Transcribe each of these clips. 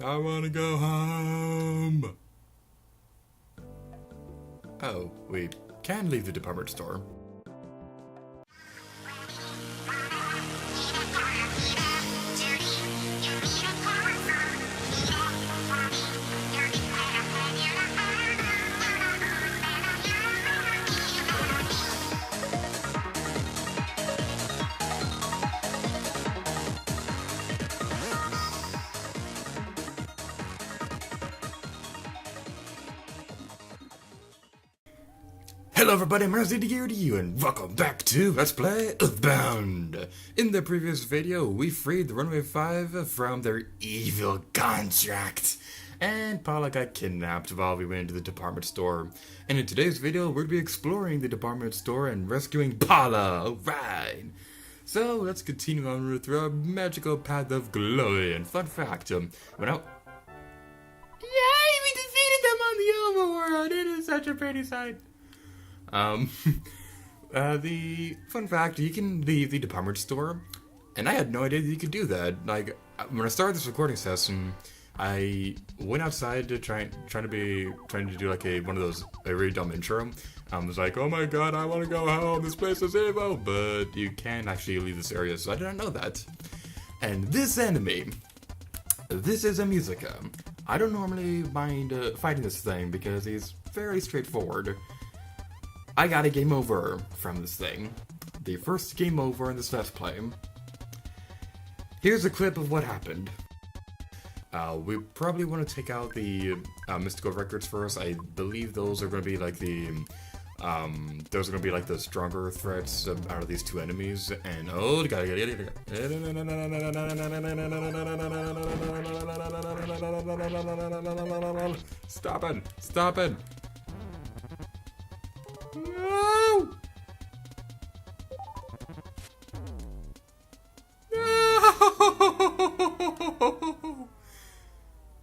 I wanna go home. Oh, we can leave the department store. Hello everybody, I'm Mercy to you, and welcome back to Let's Play EarthBound! In the previous video, we freed the Runway 5 from their evil contract, and Paula got kidnapped while we went into the department store. And in today's video, we're going to be exploring the department store and rescuing Paula, alright! So, let's continue on with our magical path of glory, and fun fact, Yay, we defeated them on the overworld! It is such a pretty sight! The fun fact, you can leave the department store, and I had no idea that you could do that. Like, when I started this recording session, I went outside to trying to do like a really dumb intro. I was like, oh my god, I want to go home, this place is evil, but you can't actually leave this area, so I didn't know that. And this enemy, this is a Musica. I don't normally mind fighting this thing because he's very straightforward. I got a game over from this thing. The first game over in this Let's Play. Here's a clip of what happened. We probably want to take out the mystical records first. I believe those are going to be like the stronger threats out of these two enemies. And oh, gotta get it. Stop it! Stop it! No! No!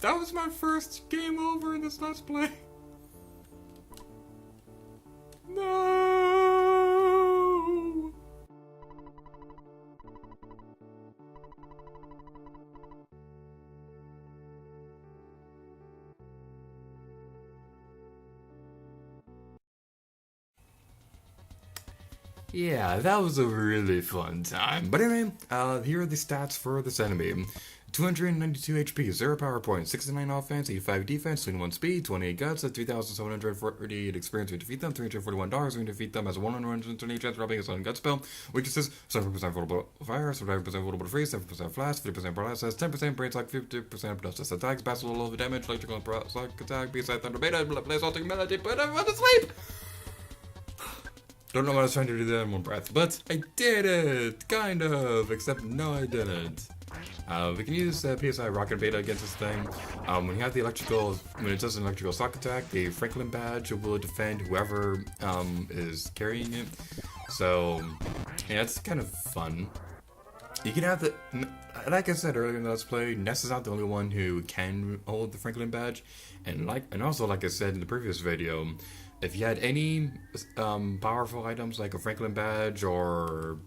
That was my first game over in this Let's Play. No! Yeah, that was a really fun time. But anyway, here are the stats for this enemy. 292 HP, 0 power points, 69 offense, 85 defense, 21 speed, 28 guts, 3,748 experience to defeat them, $341 when you defeat them, has a 120 chance of dropping a sudden gut spell. Weaknesses, 7% vulnerable fire, 7% vulnerable to freeze, 7% flash, 50% paralysis, 10% Brainshock, 50% hypnosis. Attacks, pass a little damage, electrical and shock attack, B-side thunder beta, play assaulting melody, put everyone to sleep! Don't know what I was trying to do there in one breath, but I did it! Kind of, except no I didn't. We can use PSI Rocket Beta against this thing. When you have the when it does an electrical shock attack, the Franklin badge will defend whoever is carrying it. So, yeah, it's kind of fun. You can have like I said earlier in the Let's Play, Ness is not the only one who can hold the Franklin badge, and also like I said in the previous video, if you had any powerful items like a Franklin badge or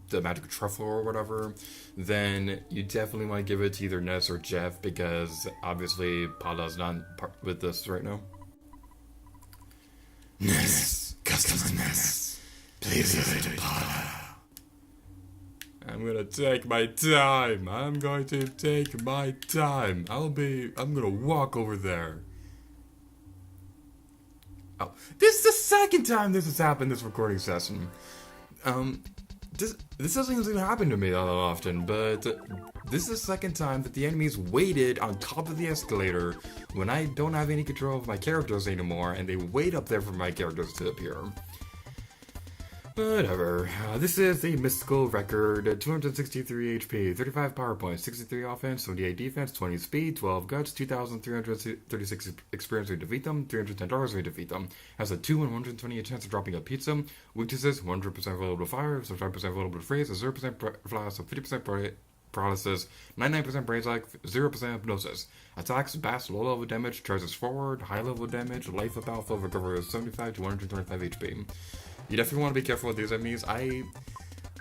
the magic truffle or whatever, then you definitely want to give it to either Ness or Jeff, because obviously Paula's not with us right now. Ness, customer Ness, please give it to Paula. I'm gonna take my time. I'm going to take my time. I'm gonna walk over there. Oh, this is the second time this has happened this recording session. This doesn't usually happen to me that often, but this is the second time that the enemies waited on top of the escalator when I don't have any control of my characters anymore, and they wait up there for my characters to appear. Whatever. This is a mystical record, 263 HP, 35 power points, 63 offense, 78 defense, 20 speed, 12 guts, 2,336 experience to defeat them, $310 to defeat them. Has a 2 in 128 chance of dropping a pizza. Weaknesses, 100% vulnerable to fire, 75% vulnerable to freeze, 0% flash, 50% paralysis, 99% Brainshock, 0% hypnosis. Attacks, bass, low level damage, charges forward, high level damage, Lifeup alpha, recovery of 75 to 125 HP. You definitely want to be careful with these enemies.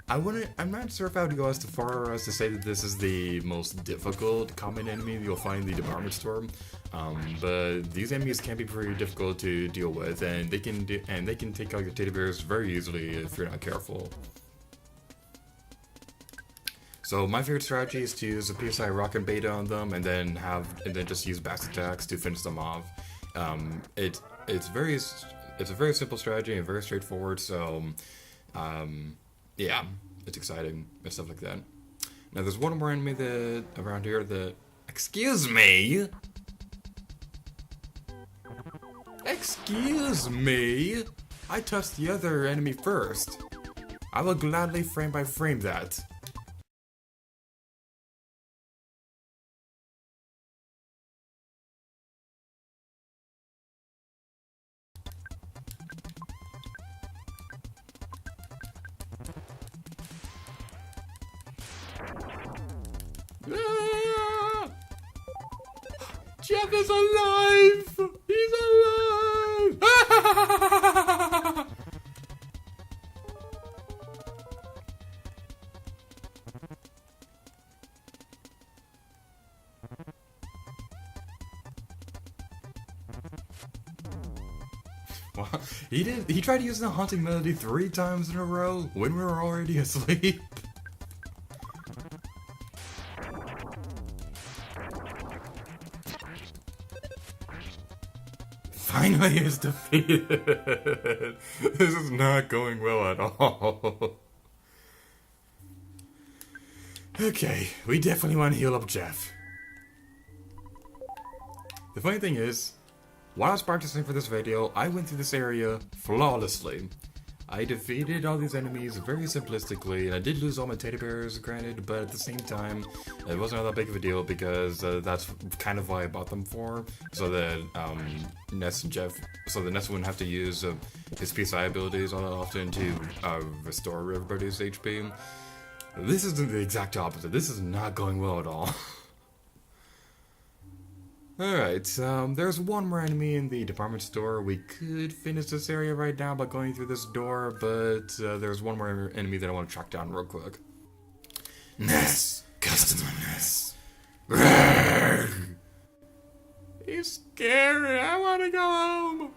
I'm not sure if I would go as far as to say that this is the most difficult common enemy you'll find in the department store. But these enemies can be pretty difficult to deal with, and they can take out your teddy bears very easily if you're not careful. So my favorite strategy is to use a PSI Rock and Beta on them, and then just use bass attacks to finish them off. It's a very simple strategy and very straightforward. So. Yeah, it's exciting and stuff like that. Now, there's one more enemy around here that... Excuse me? Excuse me? I touched the other enemy first. I will gladly frame by frame that. Ah! Jeff is alive! He's alive! Wow. He tried using the haunting melody 3 times in a row when we were already asleep. Finally is defeated. This is not going well at all. Okay, we definitely want to heal up Jeff. The funny thing is, while I was practicing for this video, I went through this area flawlessly. I defeated all these enemies very simplistically, and I did lose all my teddy bears, granted, but at the same time, it wasn't that big of a deal because that's kind of why I bought them for, so that Ness wouldn't have to use his PSI abilities all that often to restore everybody's HP. This is the exact opposite. This is not going well at all. Alright, there's one more enemy in the department store. We could finish this area right now by going through this door, but there's one more enemy that I want to track down real quick. Ness! Customer Ness! He's scary! I want to go home!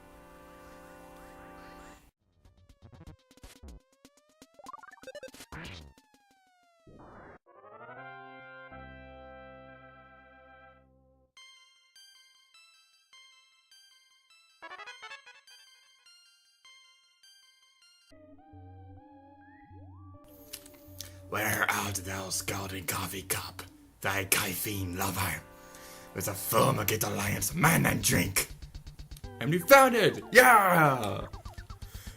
Where art thou, Scalding Coffee Cup, thy caffeine lover? With a Fumigate Alliance man and drink! And we found it! Yeah!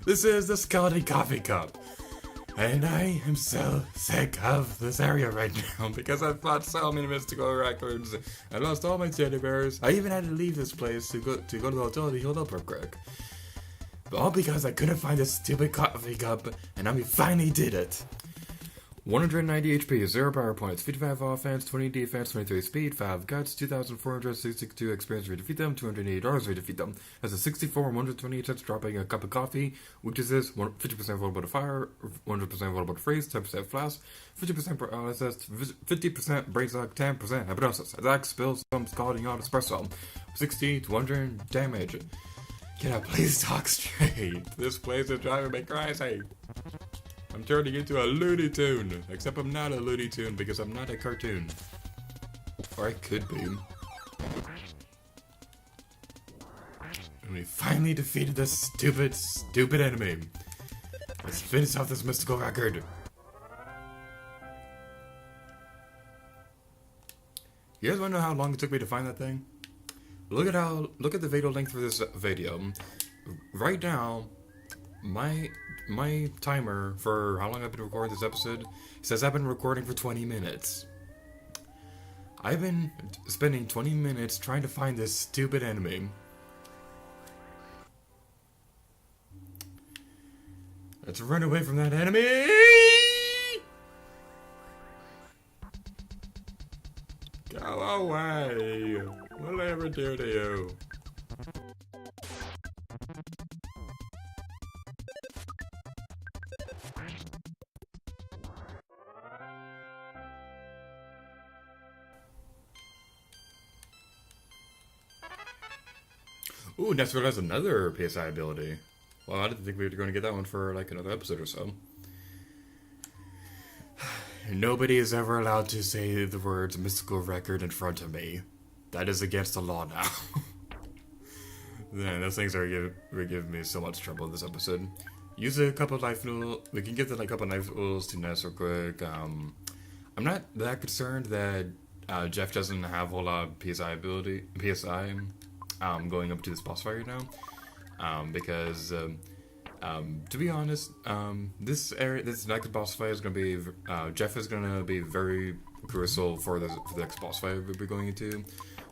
This is the Scalding Coffee Cup. And I am so sick of this area right now because I've fought so many mystical records. I lost all my teddy bears. I even had to leave this place to go to the hotel to heal up real quick. But all because I couldn't find this stupid coffee cup, and now we finally did it. 190 HP, 0 power points, 55 offense, 20 defense, 23 speed, 5 guts, 2,462 experience to defeat them, $280 to defeat them. That's a 64, 128 cents dropping a cup of coffee, which is this 50% vulnerable to fire, 100% vulnerable to freeze, 10% flash, 50% paralysis, 50% Brainshock, 10% Hypnosis. Attack, spills, some scalding out espresso, 60 to 100 damage. Can I please talk straight? This place is driving me crazy. I'm turning into a Looney Tune, except I'm not a Looney Tune because I'm not a cartoon. Or I could be. And we finally defeated this stupid enemy. Let's finish off this mystical record. You guys wanna know how long it took me to find that thing? Look at the video link for this video. Right now, my timer for how long I've been recording this episode says I've been recording for 20 minutes. I've been spending 20 minutes trying to find this stupid enemy. Let's run away from that enemy! Go away! What'll I ever do to you? Ooh, next one has another PSI ability. Well, I didn't think we were going to get that one for like another episode or so. Nobody is ever allowed to say the words mystical record in front of me. That is against the law now. Man, those things are giving me so much trouble in this episode. Use a couple of life noodles. We can get the couple of life noodles to Ness real quick. I'm not that concerned that Jeff doesn't have a whole lot of PSI ability. PSI going up to this boss fight right now. Because to be honest, this next boss fight is gonna be Jeff is gonna be very crucial for the next boss fight we'll be going into.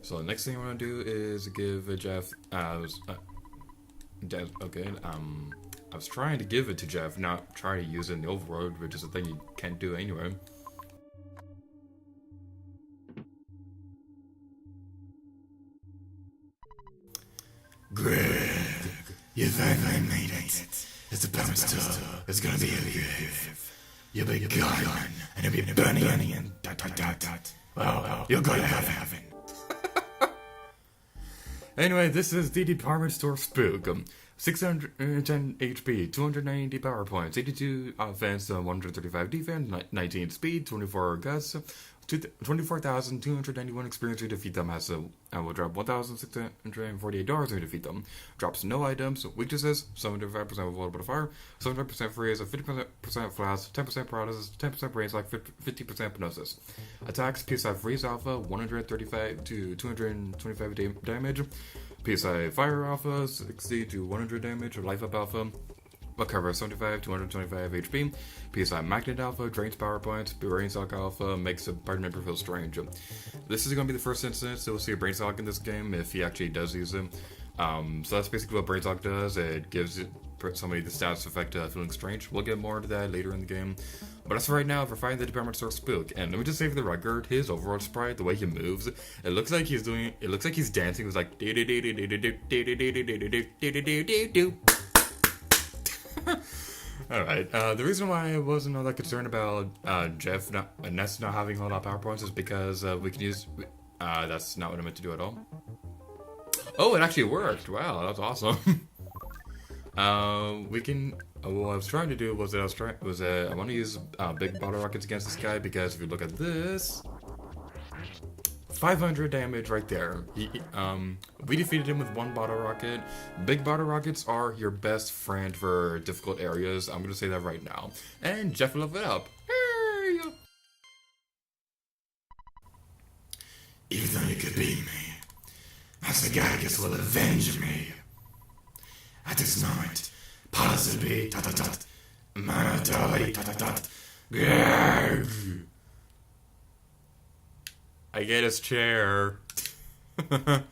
So the next thing I want to do is give Jeff. Okay. I was trying to give it to Jeff, not trying to use it in the overworld, which is a thing you can't do anyway. Greg, you finally made it. It's a department store. It's gonna be you'll be gone, and it'll be burning and ... Well, you're gonna have heaven. Anyway, this is the department store spook. 610 HP, 290 power points, 82 offense, 135 defense, 19 speed, 24 guts, 24,291 experience to defeat them. I will drop $1,648 to defeat them. Drops no items. Weaknesses: 75% vulnerable to fire, 75% freeze, 50% flash, 10% paralysis, 10% Brainshock, 50% hypnosis. Attacks: PSI freeze alpha, 135 to 225 damage. PSI Fire Alpha, 60 to 100 damage. Lifeup Alpha, recover 75 to 125 HP. PSI Magnet Alpha, drains power points. Brainshock Alpha, makes a party member feel strange. This is going to be the first instance that we'll see a Brainshock in this game, if he actually does use him. So that's basically what Brainshock does. It gives somebody the status effect feeling strange. We'll get more into that later in the game. But as for right now, we're fighting the department store spook. And let me just say for the record, his overall sprite, the way he moves, it looks like he's dancing. It was like Alright, the reason why I wasn't all that concerned about Jeff and Ness not having a lot of power points is because we can use that's not what I meant to do at all. Oh, it actually worked. Wow, that's awesome. We can. What I was trying to do was I want to use big bottle rockets against this guy, because if you look at this, 500 damage right there. We defeated him with one bottle rocket. Big bottle rockets are your best friend for difficult areas. I'm gonna say that right now. And Jeff will level it up. Hey! Even though you could beat me, that's the guy that will avenge me. At this moment, possibly mandatory Greg. I get his chair. The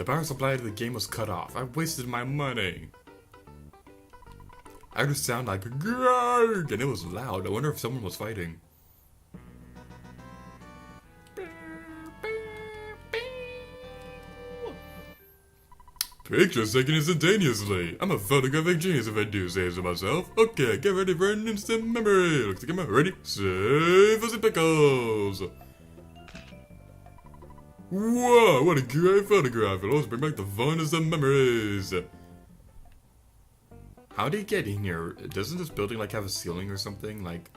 power supply to the game was cut off. I wasted my money. I just sound like Greg, and it was loud. I wonder if someone was fighting. Pictures taken instantaneously. I'm a photographic genius if I do say so myself. Okay, get ready for an instant memory. Looks like I'm ready. Save as pickles. Whoa, what a great photograph. It'll always bring back the funnest of memories. How did he get in here? Doesn't this building like have a ceiling or something? Like,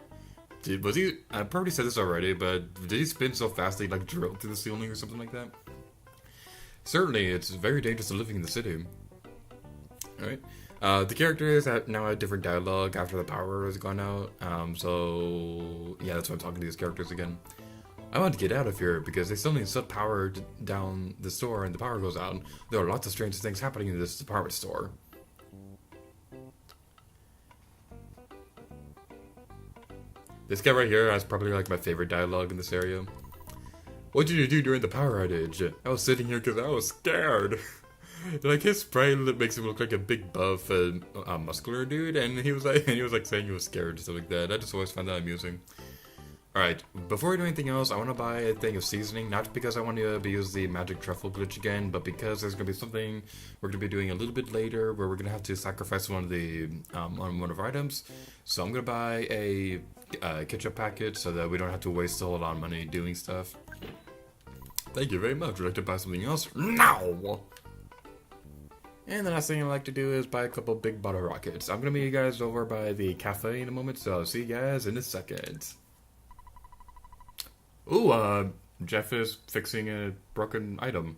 I probably said this already, but did he spin so fast that he like drilled through the ceiling or something like that? Certainly, it's very dangerous to living in the city. Alright. The characters now have different dialogue after the power has gone out. So, yeah, that's why I'm talking to these characters again. I want to get out of here because they still need to power down the store and the power goes out. There are lots of strange things happening in this department store. This guy right here has probably like my favorite dialogue in this area. What did you do during the power outage? I was sitting here because I was scared. Like his sprite makes him look like a big buff, muscular dude, and he was like saying he was scared and stuff like that. I just always find that amusing. Alright, before we do anything else, I want to buy a thing of seasoning, not because I want to use the magic truffle glitch again, but because there's going to be something we're going to be doing a little bit later where we're going to have to sacrifice one of our items. So I'm going to buy a ketchup packet so that we don't have to waste a whole lot of money doing stuff. Thank you very much. Would you like to buy something else? No! And the last thing I'd like to do is buy a couple big bottle rockets. I'm going to meet you guys over by the cafe in a moment, so I'll see you guys in a second. Ooh, Jeff is fixing a broken item.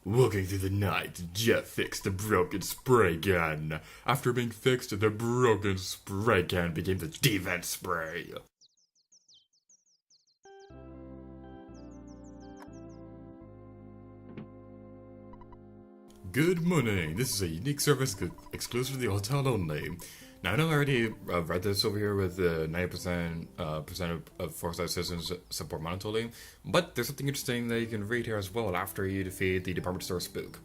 Walking through the night, Jeff fixed the broken spray can. After being fixed, the broken spray can became the defense spray. Good morning. This is a unique service exclusive to the hotel only. Now, I know I already read this over here with 90% of Fourside citizens support monetarily, but there's something interesting that you can read here as well after you defeat the department store spook.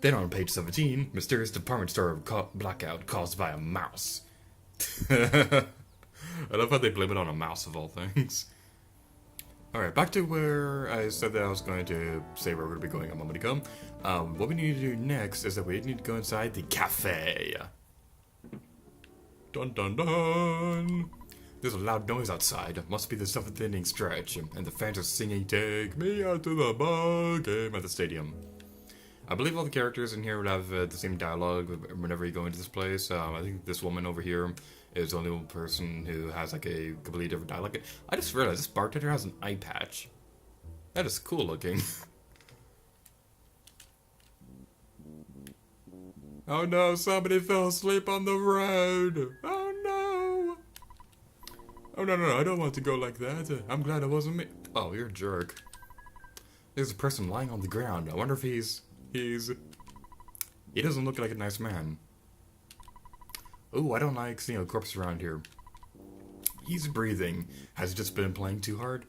Then on page 17, mysterious department store blackout caused by a mouse. I love how they blame it on a mouse of all things. Alright, back to where I said that I was going to say where we're going to be going a moment ago. What we need to do next is that we need to go inside the cafe. Dun dun dun! There's a loud noise outside. Must be the 7th inning stretch, and the fans are singing "Take Me Out to the Ball Game" at the stadium. I believe all the characters in here would have the same dialogue whenever you go into this place. I think this woman over here is the only one person who has like a completely different dialogue. I just realized this bartender has an eye patch. That is cool looking. Oh no, somebody fell asleep on the road. Oh no. Oh no, I don't want to go like that. I'm glad it wasn't me. Oh, you're a jerk. There's a person lying on the ground. I wonder if he doesn't look like a nice man. Ooh, I don't like seeing a corpse around here. He's breathing. Has he just been playing too hard?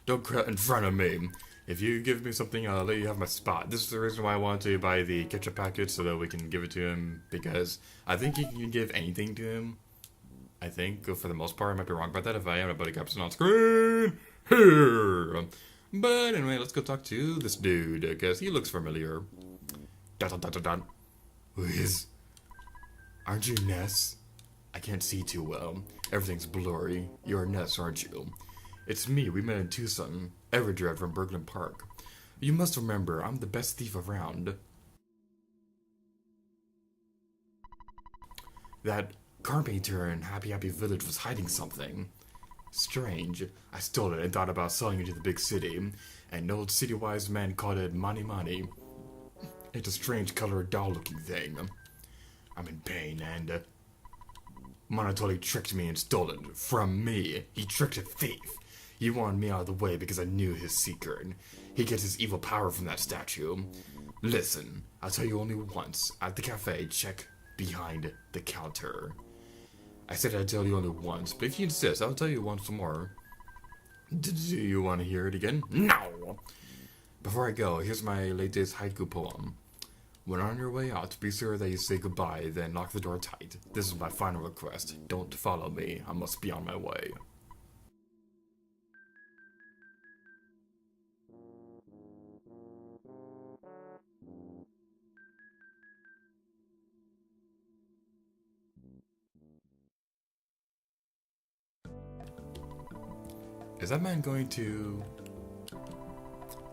Don't cry in front of me. If you give me something, I'll let you have my spot. This is the reason why I want to buy the ketchup packet so that we can give it to him, because I think you can give anything to him. I think, for the most part, I might be wrong about that. If I am, nobody caption on screen here. But anyway, let's go talk to this dude, because he looks familiar. Who is? Aren't you Ness? I can't see too well. Everything's blurry. You're Ness, aren't you? It's me. We met in Tucson. Everdread from Berglund Park. You must remember, I'm the best thief around. That car painter in Happy Happy Village was hiding something. Strange. I stole it and thought about selling it to the big city. An old city-wise man called it Money Money. It's a strange colored doll-looking thing. I'm in pain, and Monotoli tricked me and stole it from me. He tricked a thief. He wanted me out of the way because I knew his secret. He gets his evil power from that statue. Listen, I'll tell you only once. At the cafe, check behind the counter. I said I'd tell you only once, but if you insist, I'll tell you once more. Do you want to hear it again? No! Before I go, here's my latest haiku poem. When on your way out, be sure that you say goodbye, then lock the door tight. This is my final request. Don't follow me. I must be on my way. Is that man going to...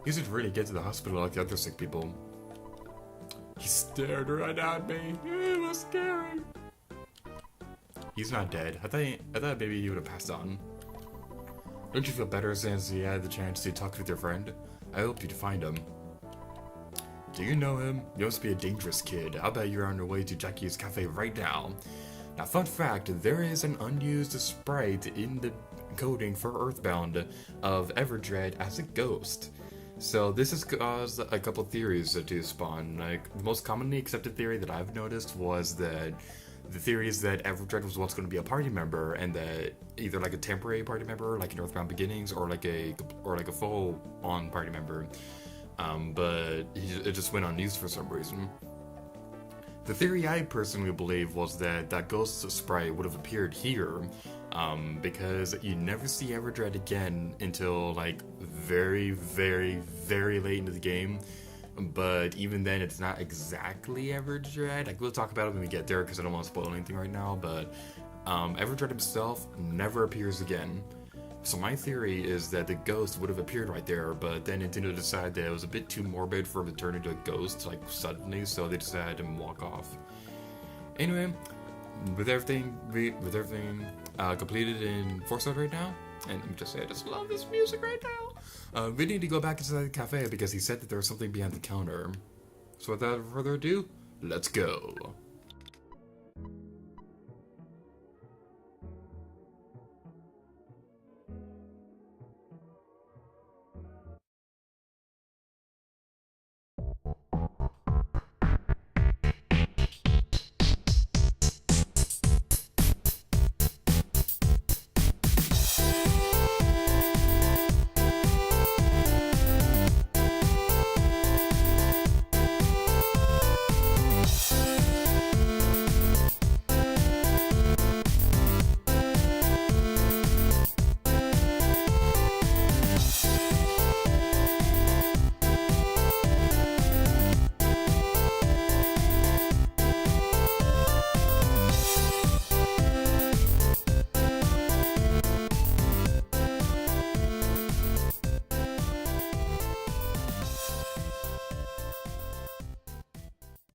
He should really get to the hospital like the other sick people. He stared right at me. It was scary. He's not dead. I thought maybe he would have passed on. Don't you feel better since you had the chance to talk with your friend? I hope you'd find him. Do you know him? You must be a dangerous kid. I'll bet you're on your way to Jackie's cafe right now. Now, fun fact, there is an unused sprite in the coding for EarthBound of Everdread as a ghost. So this has caused a couple theories to spawn. Like, the most commonly accepted theory that I've noticed was that the theory is that Everdread was once going to be a party member, and that either like a temporary party member, like in EarthBound Beginnings, or like a full-on party member. But it just went unused for some reason. The theory I personally believe was that that ghost sprite would have appeared here, because you never see Everdread again until like very, very, very late into the game. But even then, it's not exactly Everdread. Like, we'll talk about it when we get there because I don't want to spoil anything right now. But Everdread himself never appears again. So my theory is that the ghost would have appeared right there, but then Nintendo decided that it was a bit too morbid for him to turn into a ghost, like, suddenly, so they decided to walk off. Anyway, with everything completed in Fourside right now, and let me just say, I just love this music right now. We need to go back inside the cafe because he said that there was something behind the counter. So without further ado, let's go.